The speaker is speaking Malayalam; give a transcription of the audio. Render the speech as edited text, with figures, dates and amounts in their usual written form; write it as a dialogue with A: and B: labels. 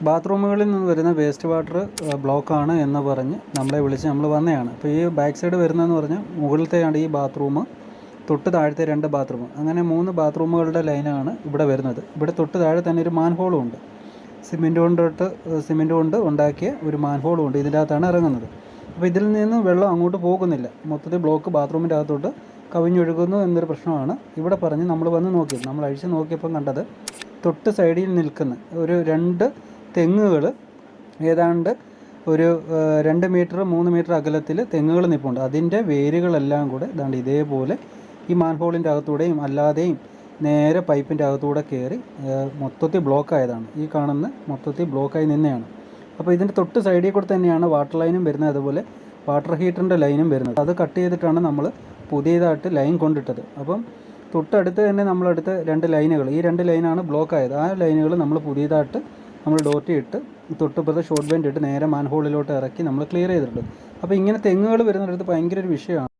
A: ബാത്റൂമുകളിൽ നിന്ന് വരുന്ന വേസ്റ്റ് വാട്ടർ ബ്ലോക്കാണ് എന്ന് പറഞ്ഞ് നമ്മളെ വിളിച്ച് നമ്മൾ വന്നതാണ്. അപ്പോൾ ഈ ബാക്ക് സൈഡ് വരുന്നതെന്ന് പറഞ്ഞാൽ മുകളിലത്തെയാണ് ഈ ബാത്റൂം, തൊട്ട് താഴത്തെ 2 ബാത്റൂം, അങ്ങനെ 3 ബാത്റൂമുകളുടെ ലൈനാണ് ഇവിടെ വരുന്നത്. ഇവിടെ തൊട്ട് താഴെ തന്നെ ഒരു മാൻഹോളും ഉണ്ട്. സിമെൻറ്റ് കൊണ്ട് ഉണ്ടാക്കിയ ഒരു മാൻഹോളും ഉണ്ട്. ഇതിൻ്റെ അകത്താണ് ഇറങ്ങുന്നത്. അപ്പോൾ ഇതിൽ നിന്ന് വെള്ളം അങ്ങോട്ട് പോകുന്നില്ല. മൊത്തത്തിൽ ബ്ലോക്ക് ബാത്റൂമിൻ്റെ അകത്തോട്ട് കവിഞ്ഞൊഴുകുന്നു എന്നൊരു പ്രശ്നമാണ് ഇവിടെ പറഞ്ഞ് നമ്മൾ വന്ന് നോക്കിയത്. നമ്മൾ അഴിച്ച് നോക്കിയപ്പം കണ്ടത് തൊട്ട് സൈഡിൽ നിൽക്കുന്ന ഒരു 2 തെങ്ങുകൾ, ഏതാണ്ട് ഒരു 2 മീറ്റർ 3 മീറ്റർ അകലത്തിൽ തെങ്ങുകൾ നിൽപ്പുണ്ട്. അതിൻ്റെ വേരുകളെല്ലാം കൂടെ ഇതാണ്ട് ഇതേപോലെ ഈ മാൻഹോളിൻ്റെ അകത്തൂടെയും അല്ലാതെയും നേരെ പൈപ്പിൻ്റെ അകത്തൂടെ കയറി മൊത്തത്തിൽ ബ്ലോക്കായതാണ്. ഈ കാണുന്ന മൊത്തത്തിൽ ബ്ലോക്കായി നിന്നെയാണ്. അപ്പോൾ ഇതിൻ്റെ തൊട്ട് സൈഡിൽ കൂടെ തന്നെയാണ് വാട്ടർ ലൈനും വരുന്നത്, അതുപോലെ വാട്ടർ ഹീറ്ററിൻ്റെ ലൈനും വരുന്നത്. അത് കട്ട് ചെയ്തിട്ടാണ് നമ്മൾ പുതിയതായിട്ട് ലൈൻ കൊണ്ടിട്ടത്. അപ്പം തൊട്ടടുത്ത് തന്നെ നമ്മളടുത്ത് 2 ലൈനുകൾ, ഈ 2 ലൈനാണ് ബ്ലോക്കായത്. ആ ലൈനുകൾ നമ്മൾ പുതിയതായിട്ട് നമ്മൾ ഡോറ്റി ഇട്ട് തൊട്ടിപ്പുറത്ത് ഷോർട്ട് ബാൻഡ് ഇട്ട് നേരെ മാൻഹോളിലോട്ട് ഇറക്കി നമ്മൾ ക്ലിയർ ചെയ്തിട്ടുണ്ട്. അപ്പോൾ ഇങ്ങനെ തെങ്ങുകൾ വരുന്നിടത്ത് ഭയങ്കര ഒരു വിഷയമാണ്.